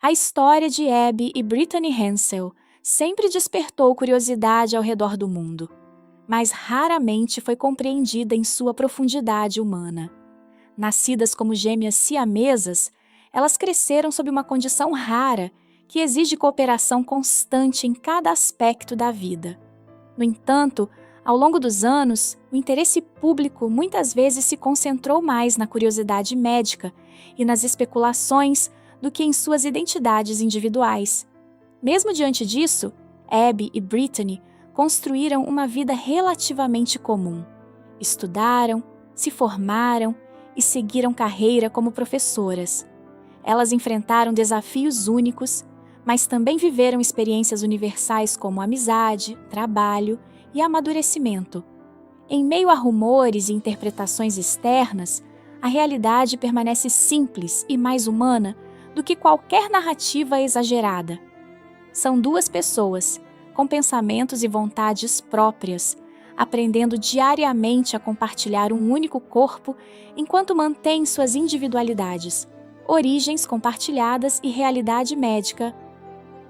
A história de Abby e Brittany Hensel sempre despertou curiosidade ao redor do mundo, mas raramente foi compreendida em sua profundidade humana. Nascidas como gêmeas siamesas, elas cresceram sob uma condição rara que exige cooperação constante em cada aspecto da vida. No entanto, ao longo dos anos, o interesse público muitas vezes se concentrou mais na curiosidade médica e nas especulações do que em suas identidades individuais. Mesmo diante disso, Abby e Brittany construíram uma vida relativamente comum. Estudaram, se formaram e seguiram carreira como professoras. Elas enfrentaram desafios únicos, mas também viveram experiências universais como amizade, trabalho e amadurecimento. Em meio a rumores e interpretações externas, a realidade permanece simples e mais humana do que qualquer narrativa exagerada. São duas pessoas, com pensamentos e vontades próprias, aprendendo diariamente a compartilhar um único corpo enquanto mantêm suas individualidades, origens compartilhadas e realidade médica.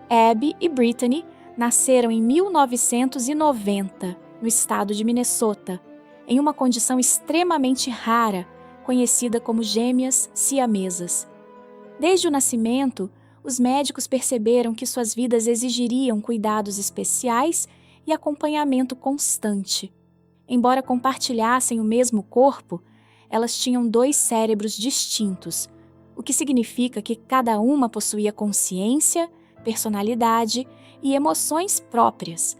Abby e Brittany nasceram em 1990, no estado de Minnesota, em uma condição extremamente rara, conhecida como gêmeas siamesas. Desde o nascimento, os médicos perceberam que suas vidas exigiriam cuidados especiais e acompanhamento constante. Embora compartilhassem o mesmo corpo, elas tinham 2 cérebros distintos, o que significa que cada uma possuía consciência, personalidade e emoções próprias.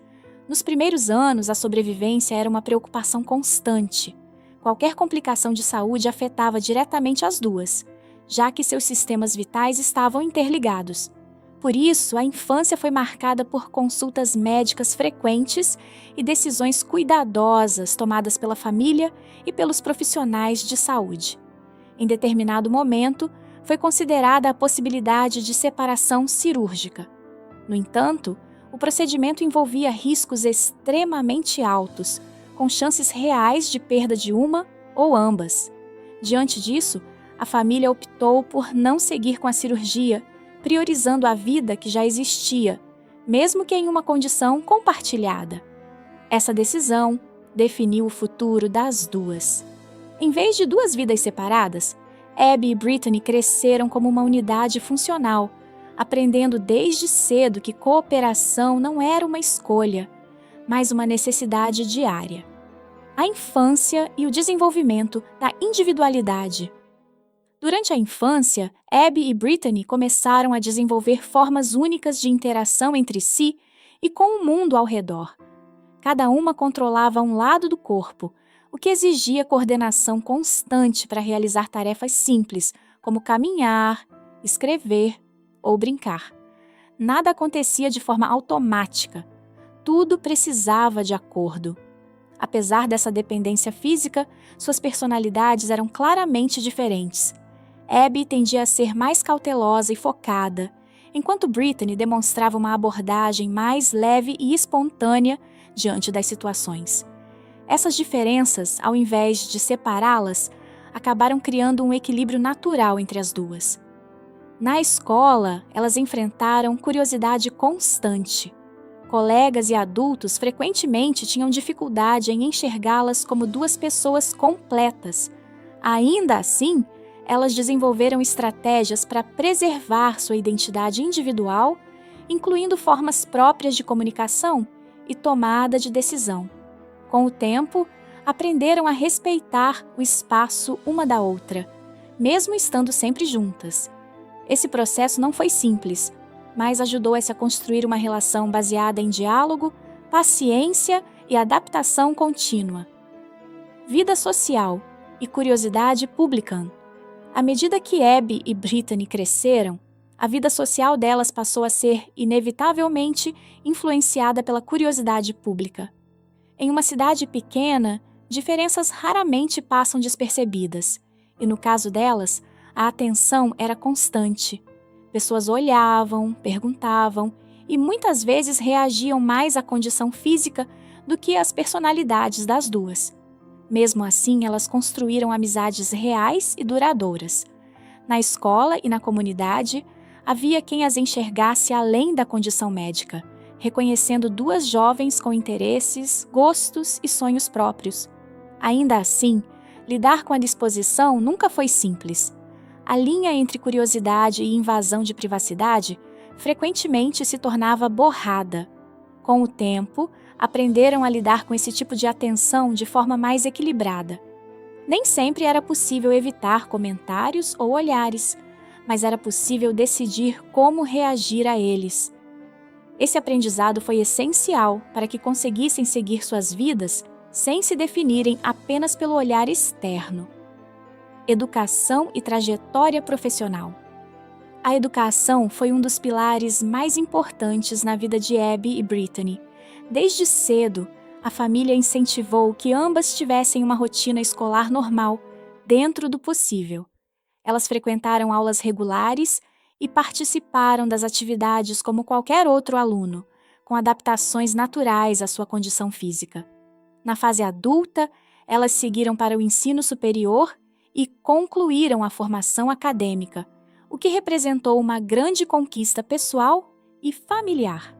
Nos primeiros anos, a sobrevivência era uma preocupação constante. Qualquer complicação de saúde afetava diretamente as duas, já que seus sistemas vitais estavam interligados. Por isso, a infância foi marcada por consultas médicas frequentes e decisões cuidadosas tomadas pela família e pelos profissionais de saúde. Em determinado momento, foi considerada a possibilidade de separação cirúrgica. No entanto, o procedimento envolvia riscos extremamente altos, com chances reais de perda de uma ou ambas. Diante disso, a família optou por não seguir com a cirurgia, priorizando a vida que já existia, mesmo que em uma condição compartilhada. Essa decisão definiu o futuro das duas. Em vez de 2 vidas separadas, Abby e Brittany cresceram como uma unidade funcional, aprendendo desde cedo que cooperação não era uma escolha, mas uma necessidade diária. A infância e o desenvolvimento da individualidade. Durante a infância, Abby e Brittany começaram a desenvolver formas únicas de interação entre si e com o mundo ao redor. Cada uma controlava um lado do corpo, o que exigia coordenação constante para realizar tarefas simples, como caminhar, escrever ou brincar. Nada acontecia de forma automática. Tudo precisava de acordo. Apesar dessa dependência física, suas personalidades eram claramente diferentes. Abby tendia a ser mais cautelosa e focada, enquanto Brittany demonstrava uma abordagem mais leve e espontânea diante das situações. Essas diferenças, ao invés de separá-las, acabaram criando um equilíbrio natural entre as duas. Na escola, elas enfrentaram curiosidade constante. Colegas e adultos frequentemente tinham dificuldade em enxergá-las como 2 pessoas completas. Ainda assim, elas desenvolveram estratégias para preservar sua identidade individual, incluindo formas próprias de comunicação e tomada de decisão. Com o tempo, aprenderam a respeitar o espaço uma da outra, mesmo estando sempre juntas. Esse processo não foi simples, mas ajudou-se a construir uma relação baseada em diálogo, paciência e adaptação contínua. Vida social e curiosidade pública. À medida que Abby e Brittany cresceram, a vida social delas passou a ser inevitavelmente influenciada pela curiosidade pública. Em uma cidade pequena, diferenças raramente passam despercebidas, e no caso delas, a atenção era constante. Pessoas olhavam, perguntavam e muitas vezes reagiam mais à condição física do que às personalidades das duas. Mesmo assim, elas construíram amizades reais e duradouras. Na escola e na comunidade, havia quem as enxergasse além da condição médica, reconhecendo duas jovens com interesses, gostos e sonhos próprios. Ainda assim, lidar com a disposição nunca foi simples. A linha entre curiosidade e invasão de privacidade frequentemente se tornava borrada. Com o tempo, aprenderam a lidar com esse tipo de atenção de forma mais equilibrada. Nem sempre era possível evitar comentários ou olhares, mas era possível decidir como reagir a eles. Esse aprendizado foi essencial para que conseguissem seguir suas vidas sem se definirem apenas pelo olhar externo. Educação e trajetória profissional. A educação foi um dos pilares mais importantes na vida de Abby e Brittany. Desde cedo, a família incentivou que ambas tivessem uma rotina escolar normal, dentro do possível. Elas frequentaram aulas regulares e participaram das atividades como qualquer outro aluno, com adaptações naturais à sua condição física. Na fase adulta, elas seguiram para o ensino superior e concluíram a formação acadêmica, o que representou uma grande conquista pessoal e familiar.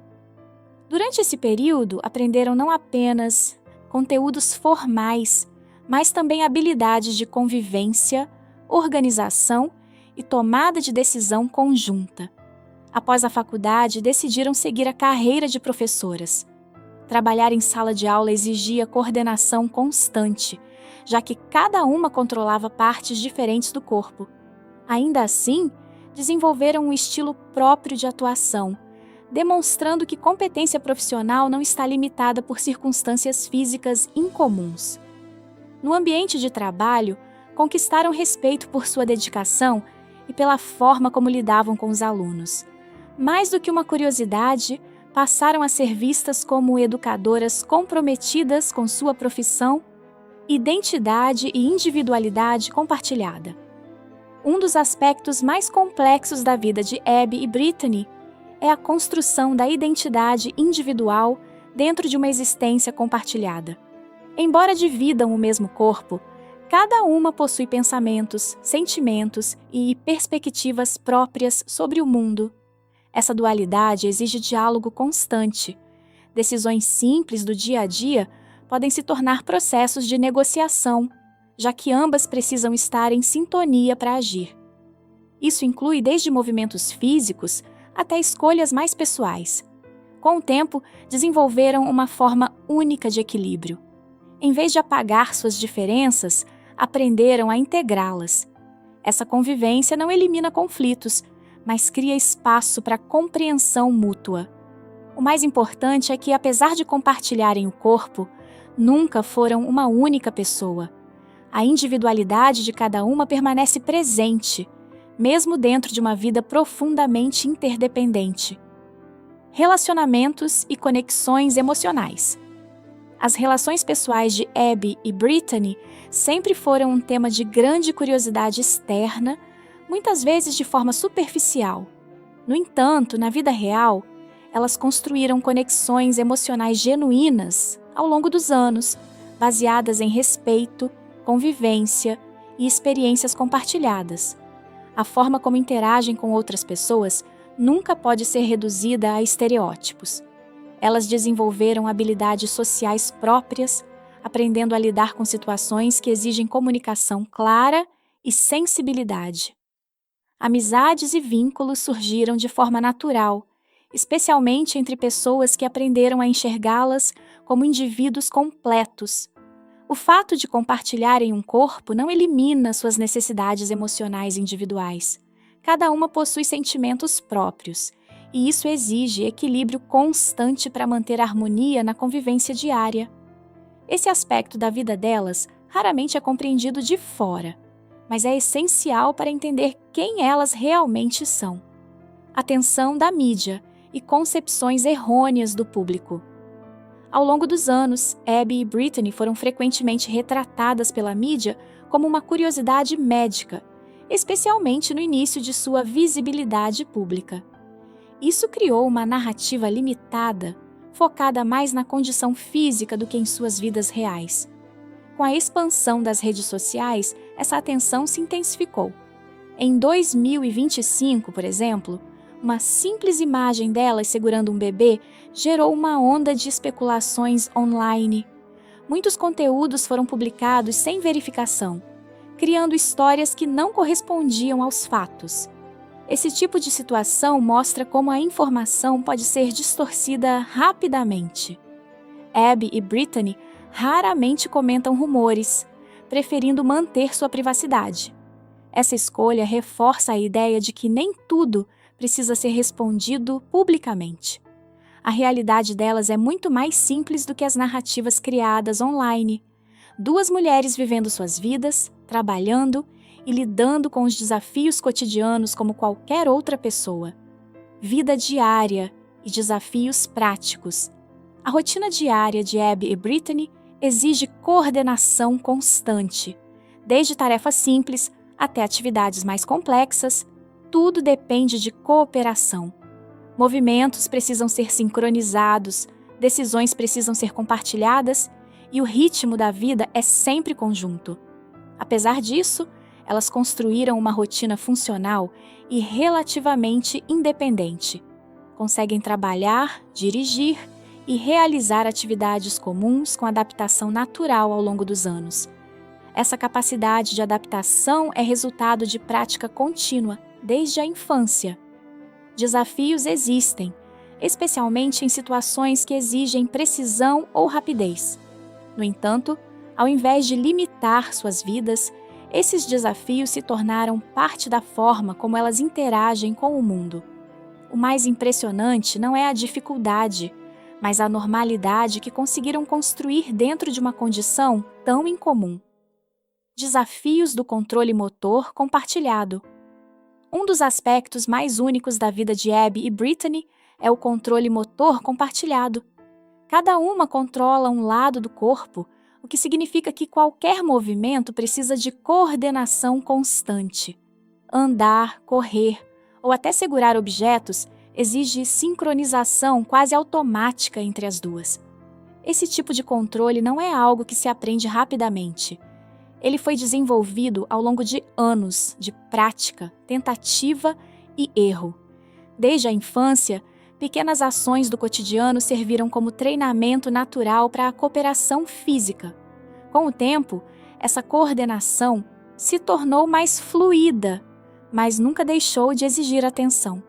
Durante esse período, aprenderam não apenas conteúdos formais, mas também habilidades de convivência, organização e tomada de decisão conjunta. Após a faculdade, decidiram seguir a carreira de professoras. Trabalhar em sala de aula exigia coordenação constante, já que cada uma controlava partes diferentes do corpo. Ainda assim, desenvolveram um estilo próprio de atuação, demonstrando que competência profissional não está limitada por circunstâncias físicas incomuns. No ambiente de trabalho, conquistaram respeito por sua dedicação e pela forma como lidavam com os alunos. Mais do que uma curiosidade, passaram a ser vistas como educadoras comprometidas com sua profissão, identidade e individualidade compartilhada. Um dos aspectos mais complexos da vida de Abby e Brittany é a construção da identidade individual dentro de uma existência compartilhada. Embora dividam o mesmo corpo, cada uma possui pensamentos, sentimentos e perspectivas próprias sobre o mundo. Essa dualidade exige diálogo constante. Decisões simples do dia a dia podem se tornar processos de negociação, já que ambas precisam estar em sintonia para agir. Isso inclui desde movimentos físicos até escolhas mais pessoais. Com o tempo, desenvolveram uma forma única de equilíbrio. Em vez de apagar suas diferenças, aprenderam a integrá-las. Essa convivência não elimina conflitos, mas cria espaço para compreensão mútua. O mais importante é que, apesar de compartilharem o corpo, nunca foram uma única pessoa. A individualidade de cada uma permanece presente, mesmo dentro de uma vida profundamente interdependente. Relacionamentos e conexões emocionais. As relações pessoais de Abby e Brittany sempre foram um tema de grande curiosidade externa, muitas vezes de forma superficial. No entanto, na vida real, elas construíram conexões emocionais genuínas ao longo dos anos, baseadas em respeito, convivência e experiências compartilhadas. A forma como interagem com outras pessoas nunca pode ser reduzida a estereótipos. Elas desenvolveram habilidades sociais próprias, aprendendo a lidar com situações que exigem comunicação clara e sensibilidade. Amizades e vínculos surgiram de forma natural, especialmente entre pessoas que aprenderam a enxergá-las como indivíduos completos. O fato de compartilharem um corpo não elimina suas necessidades emocionais individuais. Cada uma possui sentimentos próprios, e isso exige equilíbrio constante para manter harmonia na convivência diária. Esse aspecto da vida delas raramente é compreendido de fora, mas é essencial para entender quem elas realmente são. Atenção da mídia e concepções errôneas do público. Ao longo dos anos, Abby e Brittany foram frequentemente retratadas pela mídia como uma curiosidade médica, especialmente no início de sua visibilidade pública. Isso criou uma narrativa limitada, focada mais na condição física do que em suas vidas reais. Com a expansão das redes sociais, essa atenção se intensificou. Em 2025, por exemplo, Uma simples imagem delas segurando um bebê gerou uma onda de especulações online. Muitos conteúdos foram publicados sem verificação, criando histórias que não correspondiam aos fatos. Esse tipo de situação mostra como a informação pode ser distorcida rapidamente. Abby e Brittany raramente comentam rumores, preferindo manter sua privacidade. Essa escolha reforça a ideia de que nem tudo precisa ser respondido publicamente. A realidade delas é muito mais simples do que as narrativas criadas online. Duas mulheres vivendo suas vidas, trabalhando e lidando com os desafios cotidianos como qualquer outra pessoa. Vida diária e desafios práticos. A rotina diária de Abby e Brittany exige coordenação constante. Desde tarefas simples até atividades mais complexas, tudo depende de cooperação. Movimentos precisam ser sincronizados, decisões precisam ser compartilhadas e o ritmo da vida é sempre conjunto. Apesar disso, elas construíram uma rotina funcional e relativamente independente. Conseguem trabalhar, dirigir e realizar atividades comuns com adaptação natural ao longo dos anos. Essa capacidade de adaptação é resultado de prática contínua desde a infância. Desafios existem, especialmente em situações que exigem precisão ou rapidez. No entanto, ao invés de limitar suas vidas, esses desafios se tornaram parte da forma como elas interagem com o mundo. O mais impressionante não é a dificuldade, mas a normalidade que conseguiram construir dentro de uma condição tão incomum. Desafios do controle motor compartilhado. Um dos aspectos mais únicos da vida de Abby e Brittany é o controle motor compartilhado. Cada uma controla um lado do corpo, o que significa que qualquer movimento precisa de coordenação constante. Andar, correr ou até segurar objetos exige sincronização quase automática entre as duas. Esse tipo de controle não é algo que se aprende rapidamente. Ele foi desenvolvido ao longo de anos de prática, tentativa e erro. Desde a infância, pequenas ações do cotidiano serviram como treinamento natural para a cooperação física. Com o tempo, essa coordenação se tornou mais fluida, mas nunca deixou de exigir atenção.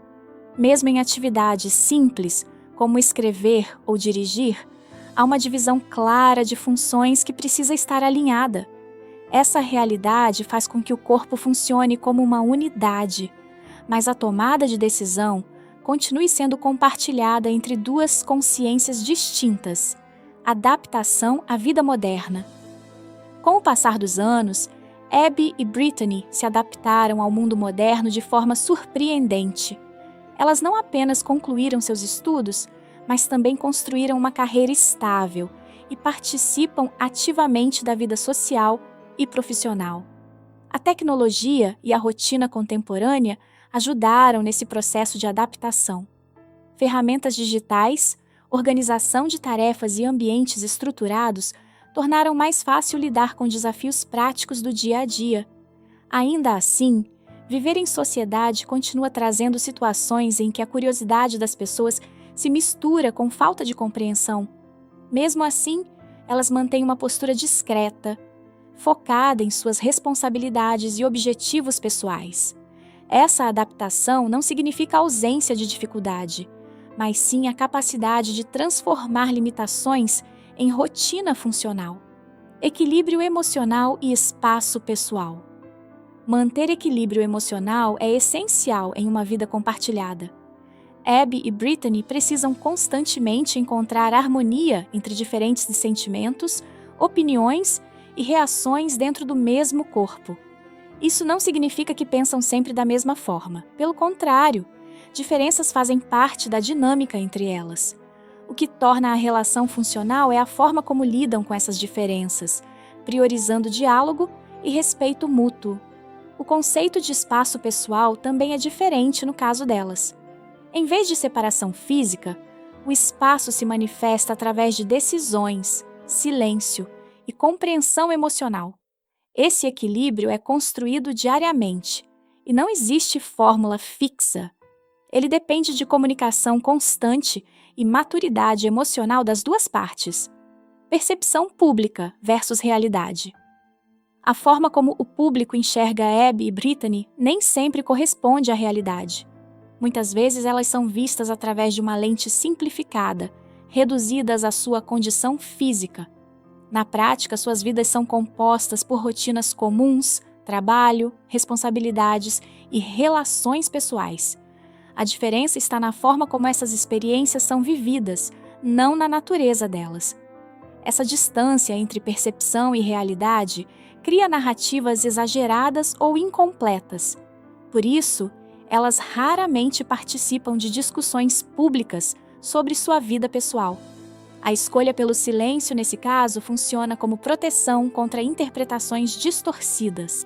Mesmo em atividades simples, como escrever ou dirigir, há uma divisão clara de funções que precisa estar alinhada. Essa realidade faz com que o corpo funcione como uma unidade, mas a tomada de decisão continue sendo compartilhada entre duas consciências distintas: adaptação à vida moderna. Com o passar dos anos, Abby e Brittany se adaptaram ao mundo moderno de forma surpreendente. Elas não apenas concluíram seus estudos, mas também construíram uma carreira estável e participam ativamente da vida social e profissional. A tecnologia e a rotina contemporânea ajudaram nesse processo de adaptação. Ferramentas digitais, organização de tarefas e ambientes estruturados tornaram mais fácil lidar com desafios práticos do dia a dia. Ainda assim, viver em sociedade continua trazendo situações em que a curiosidade das pessoas se mistura com falta de compreensão. Mesmo assim, elas mantêm uma postura discreta, focada em suas responsabilidades e objetivos pessoais. Essa adaptação não significa ausência de dificuldade, mas sim a capacidade de transformar limitações em rotina funcional. Equilíbrio emocional e espaço pessoal. Manter equilíbrio emocional é essencial em uma vida compartilhada. Abby e Brittany precisam constantemente encontrar harmonia entre diferentes sentimentos, opiniões e reações dentro do mesmo corpo. Isso não significa que pensam sempre da mesma forma. Pelo contrário, diferenças fazem parte da dinâmica entre elas. O que torna a relação funcional é a forma como lidam com essas diferenças, priorizando diálogo e respeito mútuo. O conceito de espaço pessoal também é diferente no caso delas. Em vez de separação física, o espaço se manifesta através de decisões, silêncio e compreensão emocional. Esse equilíbrio é construído diariamente e não existe fórmula fixa. Ele depende de comunicação constante e maturidade emocional das duas partes. Percepção pública versus realidade. A forma como o público enxerga Abby e Brittany nem sempre corresponde à realidade. Muitas vezes elas são vistas através de uma lente simplificada, reduzidas à sua condição física. Na prática, suas vidas são compostas por rotinas comuns, trabalho, responsabilidades e relações pessoais. A diferença está na forma como essas experiências são vividas, não na natureza delas. Essa distância entre percepção e realidade cria narrativas exageradas ou incompletas. Por isso, elas raramente participam de discussões públicas sobre sua vida pessoal. A escolha pelo silêncio, nesse caso, funciona como proteção contra interpretações distorcidas.